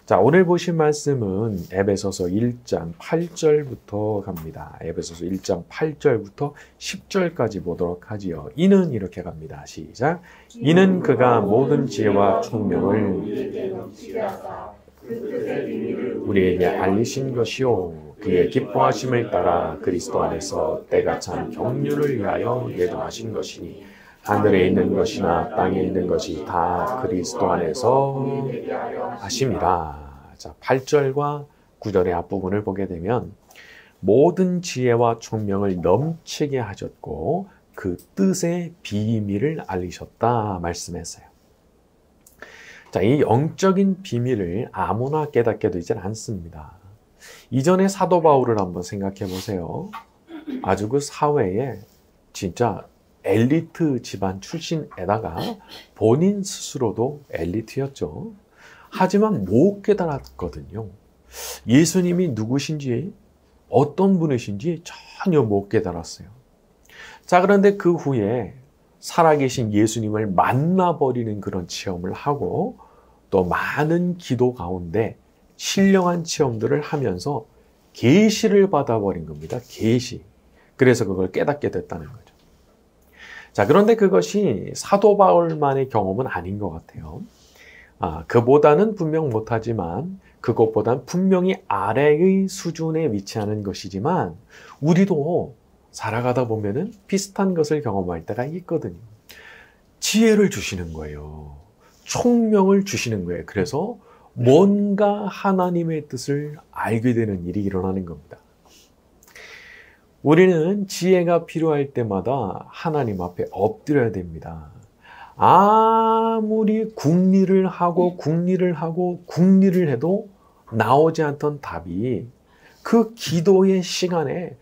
자, 오늘 보신 말씀은 에베소서 1장 8절부터 갑니다. 에베소서 1장 8절부터 10절까지 보도록 하지요. 이는 이렇게 갑니다. 시작. 이는 그가 모든 지혜와 총명을 우리에게 알리신 것이요 그의 기뻐하심을 따라 그리스도 안에서 때가 참 경륜을 위하여 예정하신 것이니 하늘에 있는 것이나 땅에 있는 것이 다 그리스도 안에서 하심이라. 자, 8절과 9절의 앞부분을 보게 되면 모든 지혜와 총명을 넘치게 하셨고 그 뜻의 비밀을 알리셨다 말씀했어요. 자, 이 영적인 비밀을 아무나 깨닫게 되질 않습니다. 이전에 사도 바울을 한번 생각해 보세요. 아주 그 사회에 진짜 엘리트 집안 출신에다가 본인 스스로도 엘리트였죠. 하지만 못 깨달았거든요. 예수님이 누구신지 어떤 분이신지 전혀 못 깨달았어요. 자, 그런데 그 후에 살아계신 예수님을 만나버리는 그런 체험을 하고 또 많은 기도 가운데 신령한 체험들을 하면서 계시를 받아버린 겁니다. 계시. 그래서 그걸 깨닫게 됐다는 거죠. 자, 그런데 그것이 사도 바울만의 경험은 아닌 것 같아요. 그보다는 분명 못하지만 그것보다는 분명히 아래의 수준에 위치하는 것이지만 우리도 살아가다 보면은 비슷한 것을 경험할 때가 있거든요. 지혜를 주시는 거예요. 총명을 주시는 거예요. 그래서 뭔가 하나님의 뜻을 알게 되는 일이 일어나는 겁니다. 우리는 지혜가 필요할 때마다 하나님 앞에 엎드려야 됩니다. 아무리 궁리를 하고 해도 나오지 않던 답이 그 기도의 시간에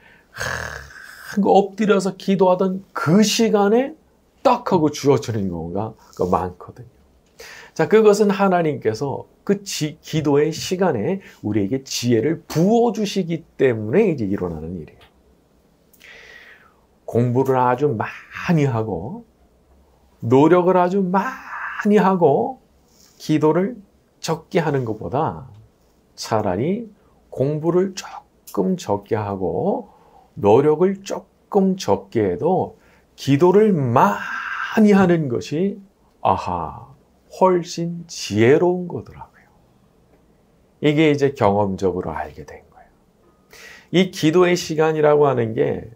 엎드려서 기도하던 그 시간에 딱 하고 주어지는 경우가 많거든요. 자, 그것은 하나님께서 그 기도의 시간에 우리에게 지혜를 부어주시기 때문에 이제 일어나는 일이에요. 공부를 아주 많이 하고 노력을 아주 많이 하고 기도를 적게 하는 것보다 차라리 공부를 조금 적게 하고 노력을 조금 적게 해도 기도를 많이 하는 것이 훨씬 지혜로운 거더라고요. 이게 이제 경험적으로 알게 된 거예요. 이 기도의 시간이라고 하는 게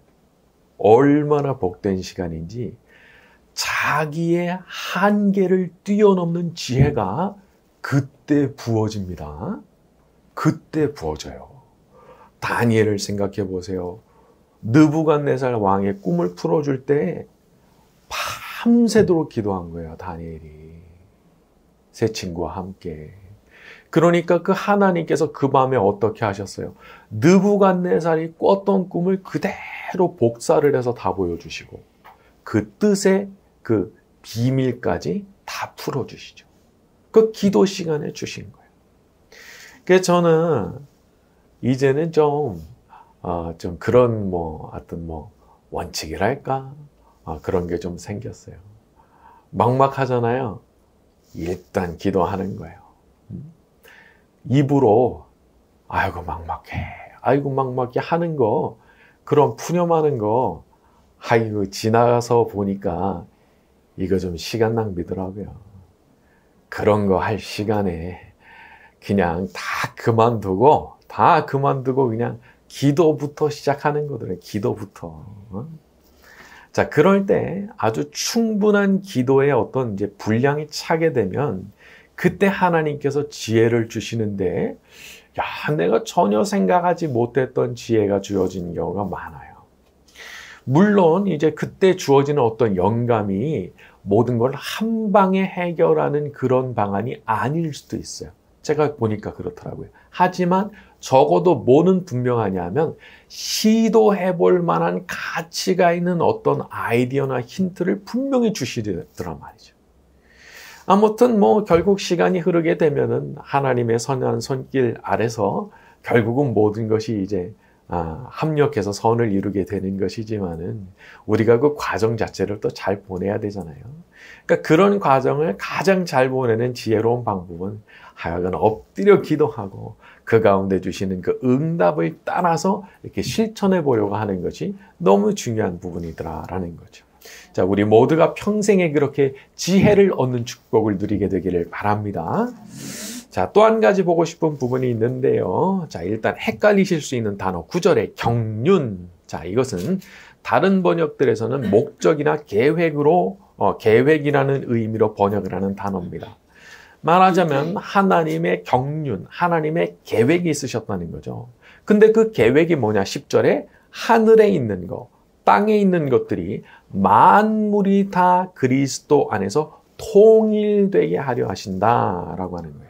얼마나 복된 시간인지 자기의 한계를 뛰어넘는 지혜가 그때 부어집니다. 그때 부어져요. 다니엘을 생각해 보세요. 느부갓네살 왕의 꿈을 풀어줄 때 밤새도록 기도한 거예요. 다니엘이. 세 친구와 함께. 그러니까 그 하나님께서 그 밤에 어떻게 하셨어요? 느부갓네살이 꿨던 꿈을 그대로 복사를 해서 다 보여주시고 그 뜻의 그 비밀까지 다 풀어주시죠. 그 기도 시간에 주신 거예요. 그래서 저는 이제는 좀 그런 어떤 원칙이랄까? 그런 게 좀 생겼어요. 막막하잖아요. 일단 기도하는 거예요. 입으로 아이고 막막해 하는 거, 그런 푸념하는 거, 지나가서 보니까 이거 좀 시간 낭비더라고요. 그런 거 할 시간에 그냥 다 그만두고 그냥 기도부터 시작하는 거더래요. 기도부터. 자, 그럴 때 아주 충분한 기도의 어떤 이제 분량이 차게 되면 그때 하나님께서 지혜를 주시는데, 내가 전혀 생각하지 못했던 지혜가 주어지는 경우가 많아요. 물론 이제 그때 주어지는 어떤 영감이 모든 걸 한 방에 해결하는 그런 방안이 아닐 수도 있어요. 제가 보니까 그렇더라고요. 하지만 적어도 뭐는 분명하냐면 시도해 볼 만한 가치가 있는 어떤 아이디어나 힌트를 분명히 주시더란 말이죠. 아무튼 결국 시간이 흐르게 되면은 하나님의 선한 손길 아래서 결국은 모든 것이 이제 합력해서 선을 이루게 되는 것이지만은 우리가 그 과정 자체를 또 잘 보내야 되잖아요. 그러니까 그런 과정을 가장 잘 보내는 지혜로운 방법은 하여간 엎드려 기도하고 그 가운데 주시는 그 응답을 따라서 이렇게 실천해 보려고 하는 것이 너무 중요한 부분이더라라는 거죠. 자, 우리 모두가 평생에 그렇게 지혜를 얻는 축복을 누리게 되기를 바랍니다. 자, 또 한 가지 보고 싶은 부분이 있는데요. 자, 일단 헷갈리실 수 있는 단어 9절의 경륜. 자, 이것은 다른 번역들에서는 목적이나 계획으로 계획이라는 의미로 번역을 하는 단어입니다. 말하자면 하나님의 경륜, 하나님의 계획이 있으셨다는 거죠. 근데 그 계획이 뭐냐? 10절에 하늘에 있는 것, 땅에 있는 것들이 만물이 다 그리스도 안에서 통일되게 하려 하신다라고 하는 거예요.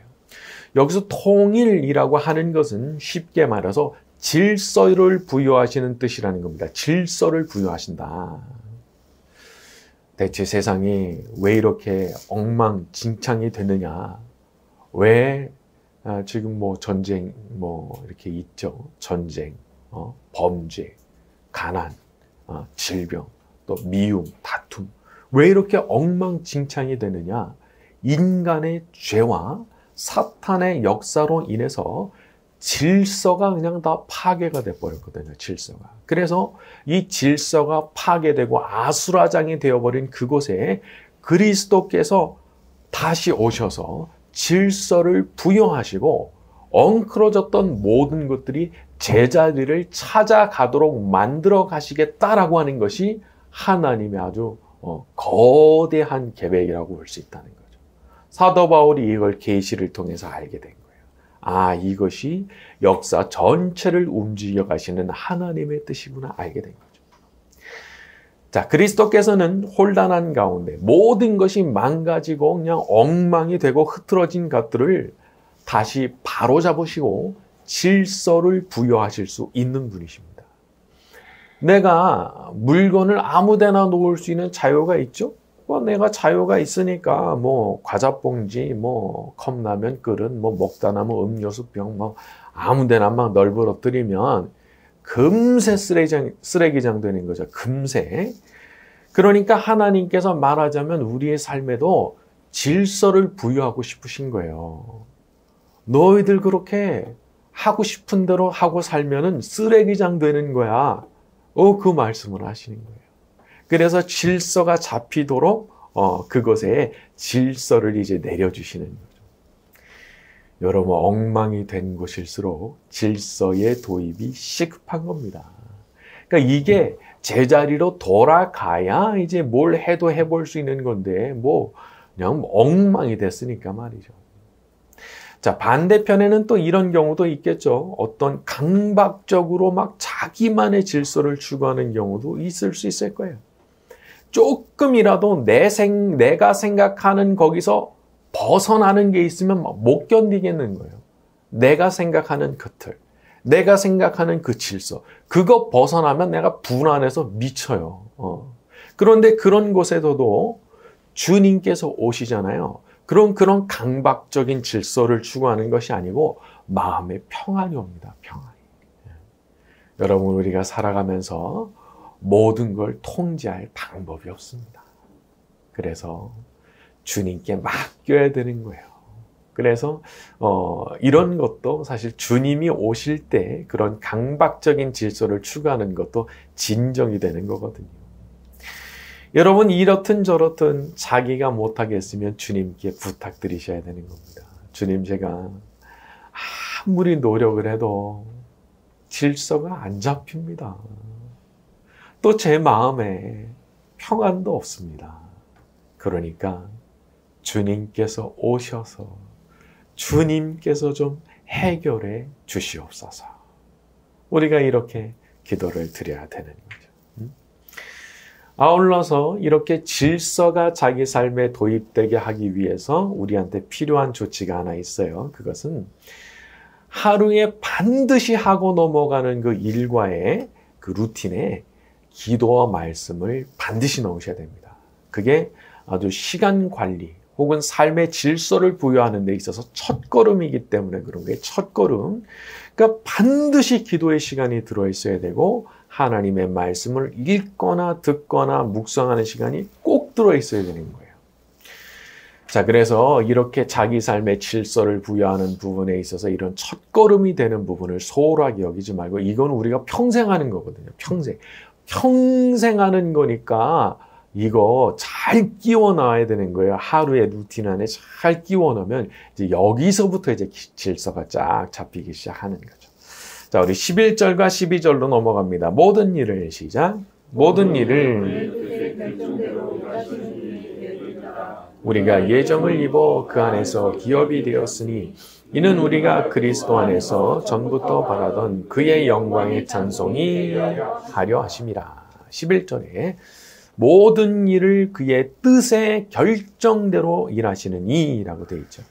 여기서 통일이라고 하는 것은 쉽게 말해서 질서를 부여하시는 뜻이라는 겁니다. 질서를 부여하신다. 대체 세상이 왜 이렇게 엉망진창이 되느냐? 왜 지금 뭐 전쟁 뭐 이렇게 있죠? 전쟁, 범죄, 가난, 질병, 또 미움, 다툼. 왜 이렇게 엉망진창이 되느냐? 인간의 죄와 사탄의 역사로 인해서 질서가 그냥 다 파괴가 돼버렸거든요. 질서가. 그래서 이 질서가 파괴되고 아수라장이 되어버린 그곳에 그리스도께서 다시 오셔서 질서를 부여하시고 엉클어졌던 모든 것들이 제자리를 찾아가도록 만들어 가시겠다라고 하는 것이 하나님의 아주 거대한 계획이라고 볼 수 있다는 거죠. 사도 바울이 이걸 계시를 통해서 알게 된 거예요. 아, 이것이 역사 전체를 움직여 가시는 하나님의 뜻이구나 알게 된 거죠. 자, 그리스도께서는 혼란한 가운데 모든 것이 망가지고 그냥 엉망이 되고 흐트러진 것들을 다시 바로잡으시고 질서를 부여하실 수 있는 분이십니다. 내가 물건을 아무 데나 놓을 수 있는 자유가 있죠? 내가 자유가 있으니까 뭐 과자봉지, 뭐 컵라면 그릇, 뭐 먹다 남은 음료수병 뭐 아무 데나 막 널브러뜨리면 금세 쓰레기장 되는 거죠. 금세. 그러니까 하나님께서 말하자면 우리의 삶에도 질서를 부여하고 싶으신 거예요. 너희들 그렇게 하고 싶은 대로 하고 살면은 쓰레기장 되는 거야. 그 말씀을 하시는 거예요. 그래서 질서가 잡히도록 그것에 질서를 이제 내려주시는 거죠. 여러분, 엉망이 된 곳일수록 질서의 도입이 시급한 겁니다. 그러니까 이게 제자리로 돌아가야 이제 뭘 해도 해볼 수 있는 건데 뭐 그냥 엉망이 됐으니까 말이죠. 자, 반대편에는 또 이런 경우도 있겠죠. 어떤 강박적으로 막 자기만의 질서를 추구하는 경우도 있을 수 있을 거예요. 조금이라도 내가 생각하는 거기서 벗어나는 게 있으면 못 견디겠는 거예요. 내가 생각하는 그 틀, 내가 생각하는 그 질서, 그거 벗어나면 내가 불안해서 미쳐요. 그런데 그런 곳에서도 주님께서 오시잖아요. 그런 강박적인 질서를 추구하는 것이 아니고 마음의 평안이 옵니다. 평안이. 여러분, 우리가 살아가면서 모든 걸 통제할 방법이 없습니다. 그래서 주님께 맡겨야 되는 거예요. 그래서 이런 것도 사실 주님이 오실 때 그런 강박적인 질서를 추구하는 것도 진정이 되는 거거든요. 여러분, 이렇든 저렇든 자기가 못하겠으면 주님께 부탁드리셔야 되는 겁니다. 주님, 제가 아무리 노력을 해도 질서가 안 잡힙니다. 또 제 마음에 평안도 없습니다. 그러니까 주님께서 오셔서 주님께서 좀 해결해 주시옵소서. 우리가 이렇게 기도를 드려야 되는 거죠. 아울러서 이렇게 질서가 자기 삶에 도입되게 하기 위해서 우리한테 필요한 조치가 하나 있어요. 그것은 하루에 반드시 하고 넘어가는 그 일과의 그 루틴에 기도와 말씀을 반드시 넣으셔야 됩니다. 그게 아주 시간 관리 혹은 삶의 질서를 부여하는 데 있어서 첫걸음이기 때문에 그런 거예요. 첫걸음. 그러니까 반드시 기도의 시간이 들어있어야 되고 하나님의 말씀을 읽거나 듣거나 묵상하는 시간이 꼭 들어있어야 되는 거예요. 자, 그래서 이렇게 자기 삶의 질서를 부여하는 부분에 있어서 이런 첫걸음이 되는 부분을 소홀하게 여기지 말고 이건 우리가 평생 하는 거거든요. 평생 하는 거니까 이거 잘 끼워 넣어야 되는 거예요. 하루의 루틴 안에 잘 끼워 넣으면 이제 여기서부터 이제 질서가 쫙 잡히기 시작하는 거죠. 자, 우리 11절과 12절로 넘어갑니다. 모든 일을 시작. 모든 일을 우리가 예정을 입어 그 안에서 기업이 되었으니 이는 우리가 그리스도 안에서 전부터 바라던 그의 영광의 찬송이 하려 하심이라. 11절에 모든 일을 그의 뜻의 결정대로 일하시는 이라고 되어 있죠.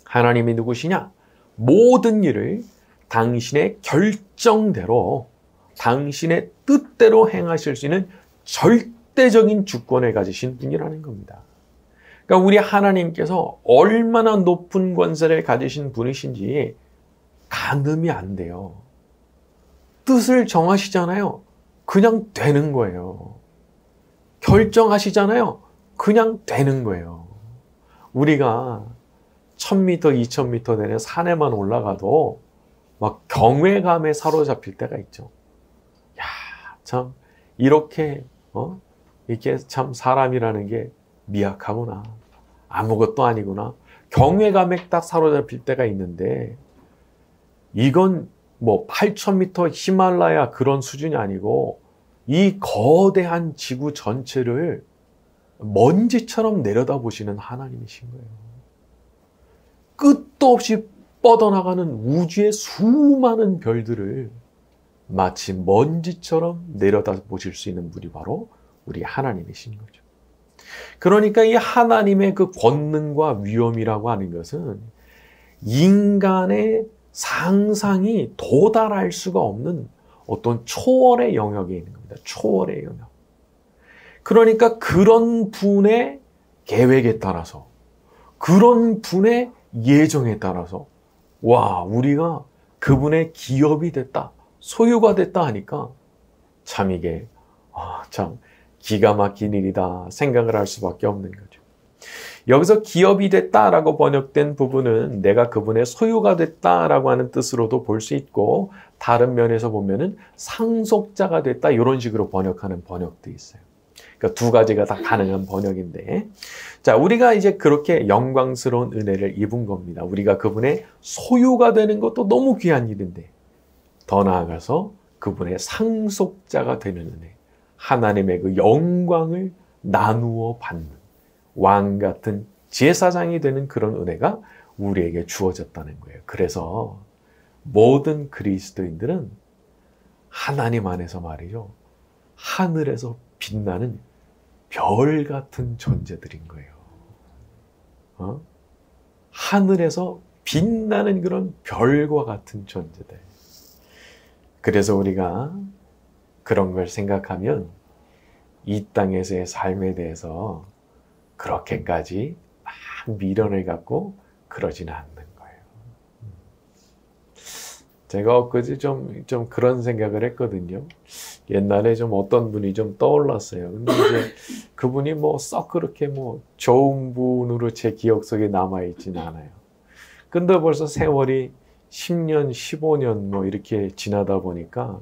하나님이 누구시냐? 모든 일을 당신의 결정대로 당신의 뜻대로 행하실 수 있는 절대적인 주권을 가지신 분이라는 겁니다. 그러니까 우리 하나님께서 얼마나 높은 권세를 가지신 분이신지 가늠이 안 돼요. 뜻을 정하시잖아요. 그냥 되는 거예요. 결정하시잖아요. 그냥 되는 거예요. 우리가 1000m, 2000m 되는 산에만 올라가도 막 경외감에 사로잡힐 때가 있죠. 야, 참 이렇게 참 사람이라는 게 미약하구나. 아무것도 아니구나. 경외감에 딱 사로잡힐 때가 있는데 이건 뭐 8000m 히말라야 그런 수준이 아니고 이 거대한 지구 전체를 먼지처럼 내려다보시는 하나님이신 거예요. 끝도 없이 뻗어나가는 우주의 수많은 별들을 마치 먼지처럼 내려다보실 수 있는 분이 바로 우리 하나님이신 거죠. 그러니까 이 하나님의 그 권능과 위엄이라고 하는 것은 인간의 상상이 도달할 수가 없는 어떤 초월의 영역에 있는 겁니다. 초월의 영역. 그러니까 그런 분의 계획에 따라서, 그런 분의 예정에 따라서 와, 우리가 그분의 기업이 됐다, 소유가 됐다 하니까 참 이게 참 기가 막힌 일이다 생각을 할 수밖에 없는 거죠. 여기서 기업이 됐다라고 번역된 부분은 내가 그분의 소유가 됐다라고 하는 뜻으로도 볼 수 있고 다른 면에서 보면은 상속자가 됐다 이런 식으로 번역하는 번역도 있어요. 그러니까 두 가지가 다 가능한 번역인데 자, 우리가 이제 그렇게 영광스러운 은혜를 입은 겁니다. 우리가 그분의 소유가 되는 것도 너무 귀한 일인데 더 나아가서 그분의 상속자가 되는 은혜, 하나님의 그 영광을 나누어 받는 왕 같은 제사장이 되는 그런 은혜가 우리에게 주어졌다는 거예요. 그래서 모든 그리스도인들은 하나님 안에서 말이죠, 하늘에서 빛나는 별 같은 존재들인 거예요. 하늘에서 빛나는 그런 별과 같은 존재들. 그래서 우리가 그런 걸 생각하면 이 땅에서의 삶에 대해서 그렇게까지 막 미련을 갖고 그러지는 않는 거예요. 제가 엊그제 좀 그런 생각을 했거든요. 옛날에 좀 어떤 분이 좀 떠올랐어요. 근데 이제 그분이 뭐 썩 그렇게 뭐 좋은 분으로 제 기억 속에 남아있지는 않아요. 근데 벌써 세월이 10년, 15년 뭐 이렇게 지나다 보니까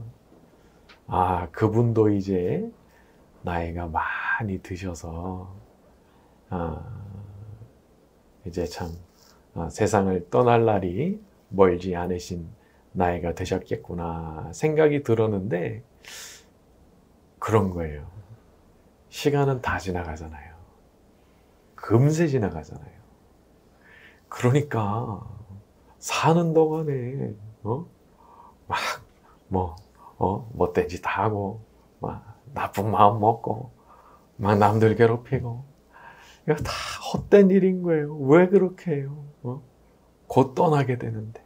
그분도 이제 나이가 많이 드셔서 이제 참 세상을 떠날 날이 멀지 않으신 나이가 되셨겠구나 생각이 들었는데 그런 거예요. 시간은 다 지나가잖아요. 금세 지나가잖아요. 그러니까 사는 동안에 못된 짓 다 하고 막 나쁜 마음 먹고 막 남들 괴롭히고 이거 다 헛된 일인 거예요. 왜 그렇게 해요? 곧 떠나게 되는데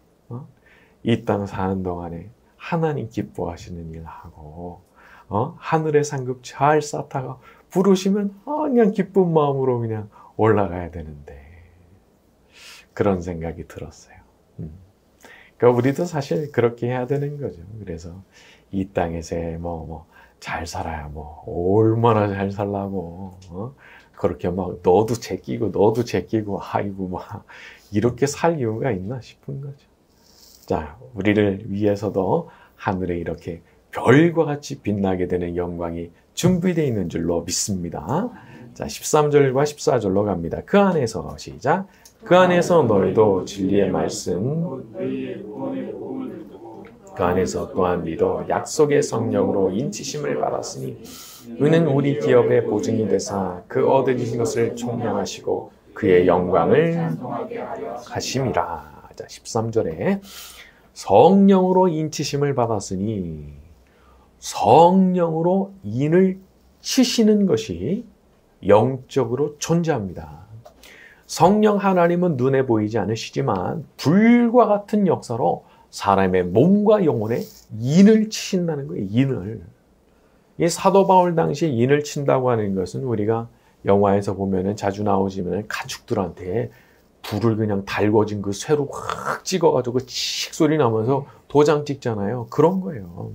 이 땅 사는 동안에 하나님 기뻐하시는 일 하고 하늘의 상급 잘 쌓다가 부르시면 그냥 기쁜 마음으로 그냥 올라가야 되는데 그런 생각이 들었어요. 그러니까 우리도 사실 그렇게 해야 되는 거죠. 그래서 이 땅에서 잘 살아야 얼마나 잘 살라고 그렇게 막 너도 제끼고 너도 제끼고 아이고 막 이렇게 살 이유가 있나 싶은 거죠. 자, 우리를 위해서도 하늘에 이렇게 별과 같이 빛나게 되는 영광이 준비되어 있는 줄로 믿습니다. 자, 13절과 14절로 갑니다. 그 안에서 시작. 그 안에서 너희도 진리의 말씀, 그 안에서 또한 너희도 약속의 성령으로 인치심을 받았으니 의는 우리 기업의 보증이 되사 그 얻으신 것을 총량하시고 그의 영광을 하심이라. 자, 13절에 성령으로 인치심을 받았으니 성령으로 인을 치시는 것이 영적으로 존재합니다. 성령 하나님은 눈에 보이지 않으시지만 불과 같은 역사로 사람의 몸과 영혼에 인을 치신다는 거예요. 인을. 이 사도 바울 당시에 인을 친다고 하는 것은 우리가 영화에서 보면은 자주 나오지만 가축들한테 불을 그냥 달궈진 그 쇠로 확 찍어가지고 칙 소리 나면서 도장 찍잖아요. 그런 거예요.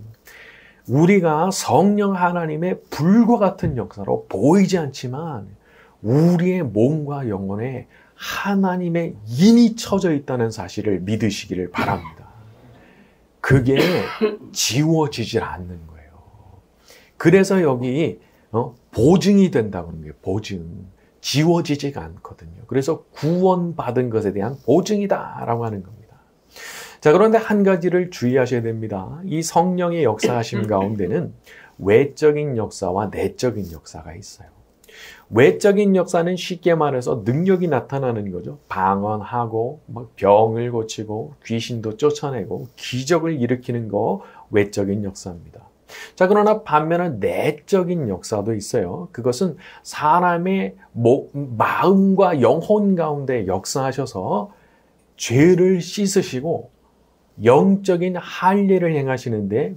우리가 성령 하나님의 불과 같은 역사로 보이지 않지만 우리의 몸과 영혼에 하나님의 인이 쳐져 있다는 사실을 믿으시기를 바랍니다. 그게 지워지질 않는 거예요. 그래서 여기 보증이 된다고 하는 거예요. 보증. 지워지지가 않거든요. 그래서 구원받은 것에 대한 보증이다라고 하는 겁니다. 자, 그런데 한 가지를 주의하셔야 됩니다. 이 성령의 역사하심 가운데는 외적인 역사와 내적인 역사가 있어요. 외적인 역사는 쉽게 말해서 능력이 나타나는 거죠. 방언하고 막 병을 고치고 귀신도 쫓아내고 기적을 일으키는 거 외적인 역사입니다. 자, 그러나 반면에 내적인 역사도 있어요. 그것은 사람의 마음과 영혼 가운데 역사하셔서 죄를 씻으시고 영적인 할례를 행하시는데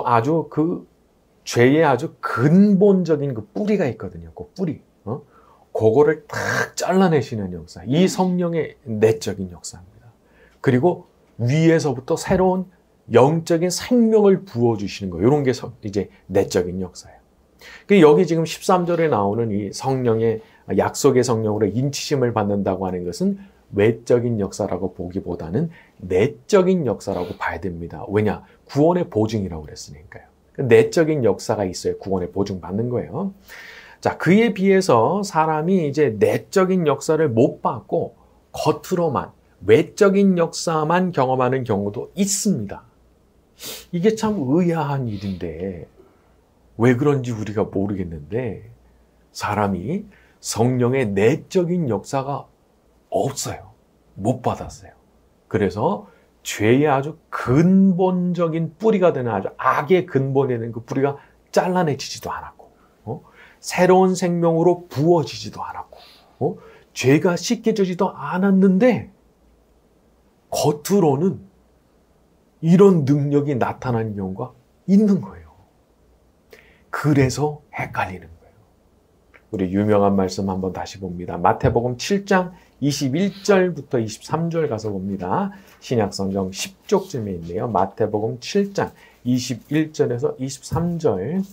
아주 그 죄의 아주 근본적인 그 뿌리가 있거든요. 그 뿌리. 그거를 탁 잘라내시는 역사. 이 성령의 내적인 역사입니다. 그리고 위에서부터 새로운 영적인 생명을 부어주시는 거. 이런 게 이제 내적인 역사예요. 여기 지금 13절에 나오는 이 성령의 약속의 성령으로 인치심을 받는다고 하는 것은 외적인 역사라고 보기보다는 내적인 역사라고 봐야 됩니다. 왜냐? 구원의 보증이라고 그랬으니까요. 내적인 역사가 있어야 구원의 보증 받는 거예요. 자, 그에 비해서 사람이 이제 내적인 역사를 못 받고 겉으로만 외적인 역사만 경험하는 경우도 있습니다. 이게 참 의아한 일인데 왜 그런지 우리가 모르겠는데 사람이 성령의 내적인 역사가 없어요. 못 받았어요. 그래서 죄의 아주 근본적인 뿌리가 되는 아주 악의 근본에 있는 그 뿌리가 잘라내지지도 않았고 새로운 생명으로 부어지지도 않았고 죄가 씻겨지지도 않았는데 겉으로는 이런 능력이 나타나는 경우가 있는 거예요. 그래서 헷갈리는 거예요. 우리 유명한 말씀 한번 다시 봅니다. 마태복음 7장 21절부터 23절 가서 봅니다. 신약성경 10쪽쯤에 있네요. 마태복음 7장 21절에서 23절.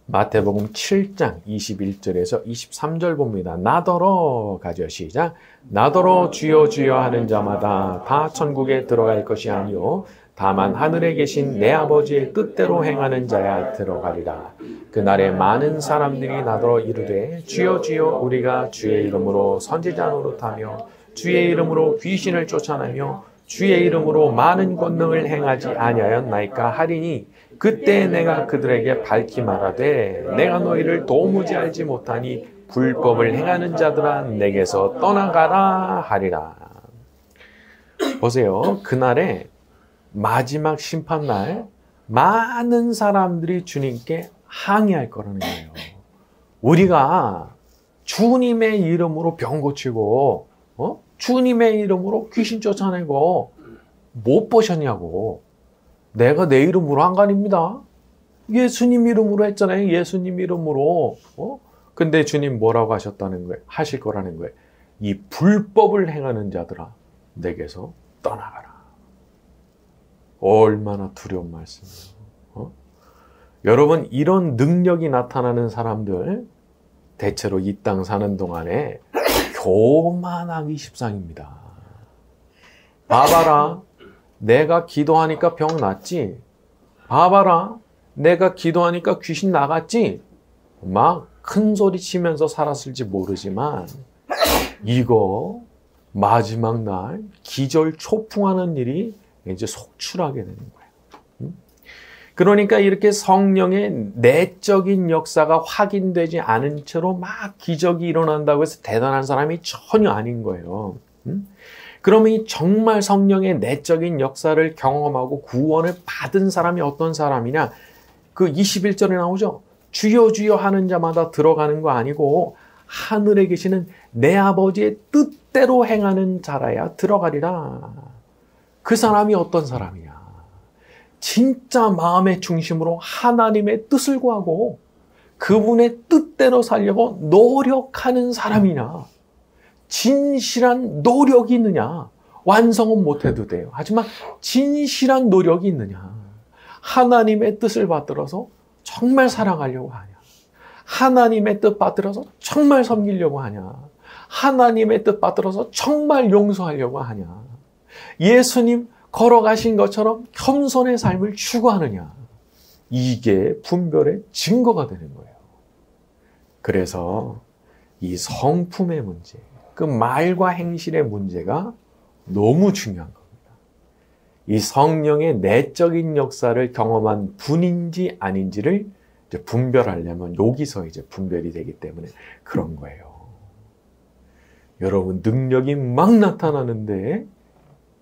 마태복음 7장 21절에서 23절 봅니다. 나더러 가죠. 시작. 나더러 주여 주여 하는 자마다 다 천국에 들어갈 것이 아니요 다만 하늘에 계신 내 아버지의 뜻대로 행하는 자야 들어가리라. 그날에 많은 사람들이 나더러 이르되 주여 주여 우리가 주의 이름으로 선지자 노릇하며 주의 이름으로 귀신을 쫓아내며 주의 이름으로 많은 권능을 행하지 아니하였나이까 하리니 그때 내가 그들에게 밝히 말하되 내가 너희를 도무지 알지 못하니 불법을 행하는 자들아 내게서 떠나가라 하리라. 보세요. 그날에 마지막 심판날 많은 사람들이 주님께 항의할 거라는 거예요. 우리가 주님의 이름으로 병 고치고 주님의 이름으로 귀신 쫓아내고 못 보셨냐고. 내가 내 이름으로 한 거 아닙니다. 예수님 이름으로 했잖아요. 예수님 이름으로. 근데 주님 뭐라고 하셨다는 거예요? 하실 거라는 거예요. 이 불법을 행하는 자들아 내게서 떠나가라. 얼마나 두려운 말씀이에요. 여러분, 이런 능력이 나타나는 사람들 대체로 이 땅 사는 동안에 교만하기 십상입니다. 봐봐라, 내가 기도하니까 병 났지? 봐봐라, 내가 기도하니까 귀신 나갔지? 막 큰 소리 치면서 살았을지 모르지만 이거 마지막 날 기절초풍하는 일이 이제 속출하게 되는 거예요. 그러니까 이렇게 성령의 내적인 역사가 확인되지 않은 채로 막 기적이 일어난다고 해서 대단한 사람이 전혀 아닌 거예요. 그러면 이 정말 성령의 내적인 역사를 경험하고 구원을 받은 사람이 어떤 사람이냐? 그 21절에 나오죠. 주여 주여 하는 자마다 들어가는 거 아니고 하늘에 계시는 내 아버지의 뜻대로 행하는 자라야 들어가리라. 그 사람이 어떤 사람이냐? 진짜 마음의 중심으로 하나님의 뜻을 구하고 그분의 뜻대로 살려고 노력하는 사람이냐? 진실한 노력이 있느냐? 완성은 못해도 돼요. 하지만 진실한 노력이 있느냐? 하나님의 뜻을 받들어서 정말 사랑하려고 하냐? 하나님의 뜻 받들어서 정말 섬기려고 하냐? 하나님의 뜻 받들어서 정말 용서하려고 하냐? 예수님 걸어가신 것처럼 겸손의 삶을 추구하느냐? 이게 분별의 증거가 되는 거예요. 그래서 이 성품의 문제, 그 말과 행실의 문제가 너무 중요한 겁니다. 이 성령의 내적인 역사를 경험한 분인지 아닌지를 이제 분별하려면 여기서 이제 분별이 되기 때문에 그런 거예요. 여러분, 능력이 막 나타나는데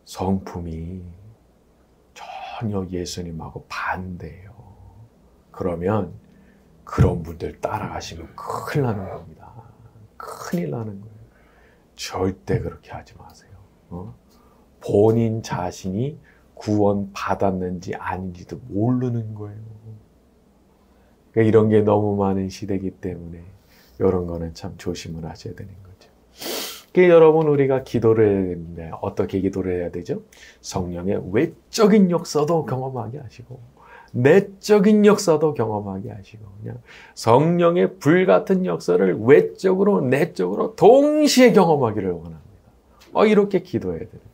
성품이 전혀 예수님하고 반대예요. 그러면 그런 분들 따라가시면 큰일 나는 겁니다. 큰일 나는 거예요. 절대 그렇게 하지 마세요. 본인 자신이 구원 받았는지 아닌지도 모르는 거예요. 그러니까 이런 게 너무 많은 시대이기 때문에 이런 거는 참 조심을 하셔야 되는 거죠. 그러니까 여러분, 우리가 기도를 해야 되는데 어떻게 기도를 해야 되죠? 성령의 외적인 역사도 경험하게 하시고 내적인 역사도 경험하게 하시고 그냥 성령의 불같은 역사를 외적으로 내적으로 동시에 경험하기를 원합니다. 이렇게 기도해야 되는 거예요.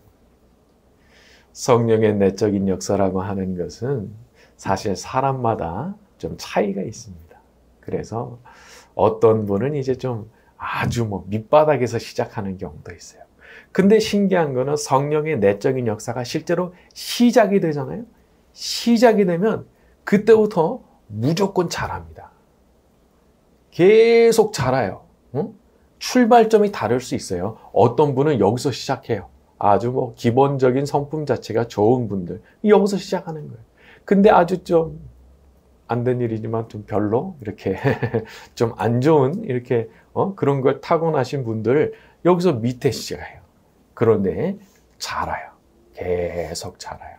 성령의 내적인 역사라고 하는 것은 사실 사람마다 좀 차이가 있습니다. 그래서 어떤 분은 이제 좀 아주 밑바닥에서 시작하는 경우도 있어요. 근데 신기한 거는 성령의 내적인 역사가 실제로 시작이 되잖아요. 시작이 되면 그때부터 무조건 잘합니다. 계속 자라요. 출발점이 다를 수 있어요. 어떤 분은 여기서 시작해요. 아주 기본적인 성품 자체가 좋은 분들 여기서 시작하는 거예요. 근데 아주 좀 안 된 일이지만 좀 별로 이렇게 좀 안 좋은 이렇게 그런 걸 타고나신 분들 여기서 밑에 시작해요. 그런데 자라요. 계속 자라요.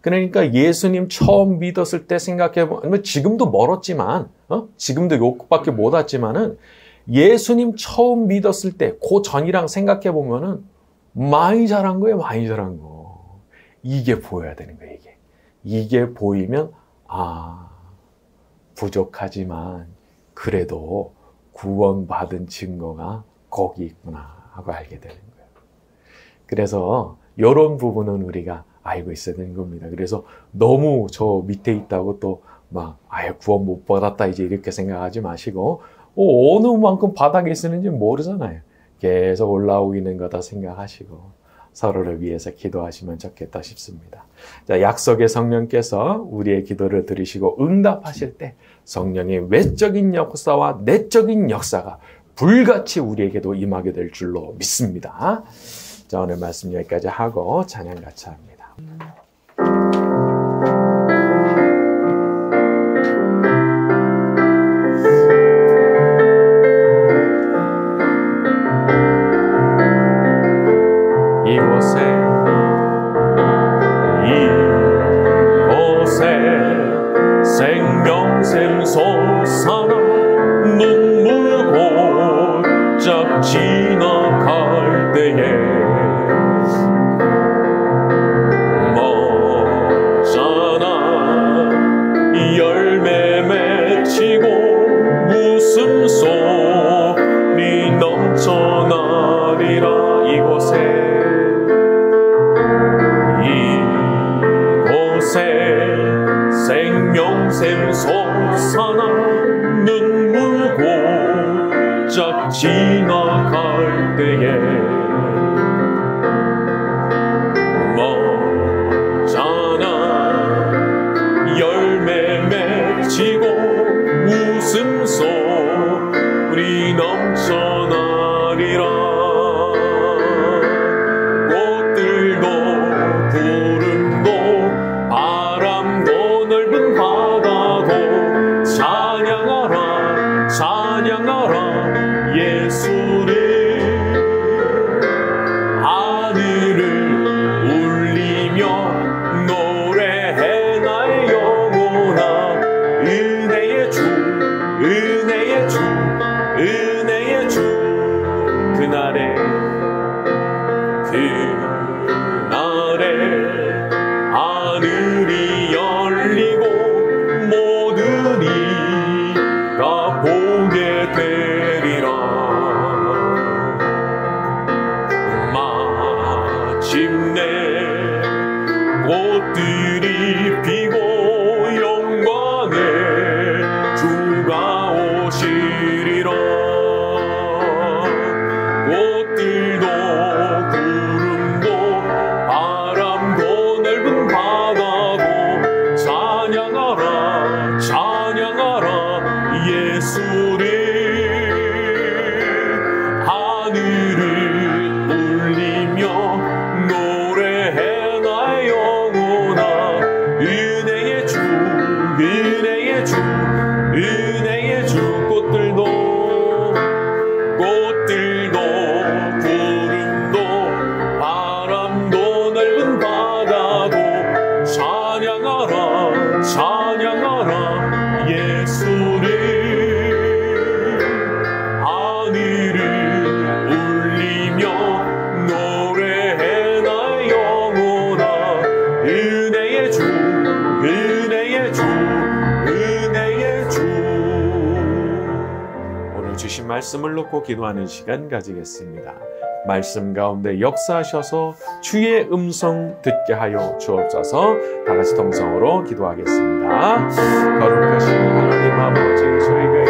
그러니까 예수님 처음 믿었을 때 생각해보면 지금도 멀었지만 지금도 요것밖에 못 왔지만은 예수님 처음 믿었을 때 그 전이랑 생각해보면은 많이 자란 거예요. 많이 자란 거. 이게 보여야 되는 거예요. 이게 보이면 부족하지만 그래도 구원받은 증거가 거기 있구나 하고 알게 되는 거예요. 그래서 이런 부분은 우리가 알고 있어야 되는 겁니다. 그래서 너무 저 밑에 있다고 또 구원 못 받았다 이제 이렇게 생각하지 마시고 어느 만큼 바닥에 있는지 모르잖아요. 계속 올라오고 있는 거다 생각하시고 서로를 위해서 기도하시면 좋겠다 싶습니다. 자, 약속의 성령께서 우리의 기도를 들으시고 응답하실 때 성령의 외적인 역사와 내적인 역사가 불같이 우리에게도 임하게 될 줄로 믿습니다. 자, 오늘 말씀 여기까지 하고 찬양 같이 합니다. 생명샘 솟아나 눈물 곧잘 지나갈 때에 머잖아 열매 마침내 꽃들이 피고 영광의 주가 오시리라. 꽃들도 구름도 바람도 넓은 바다도 찬양하라 찬양하라 예수를. 하늘을 울리며 노래해 나의 영혼아. 은혜의 주 은혜의 주 은혜의 주. 꽃들도 구름도 바람도 넓은 바다도 찬양하라 찬양하라 예수를. 하늘을 울리며 노래해 나의 영혼아. 은혜의 주 은혜의 주 은혜의 주. 오늘 주신 말씀을 놓고 기도하는 시간 가지겠습니다. 말씀 가운데 역사하셔서 주의 음성 듣게 하여 주옵소서. 다 같이 동성으로 기도하겠습니다. 거룩하신 하나님 아버지, 저희가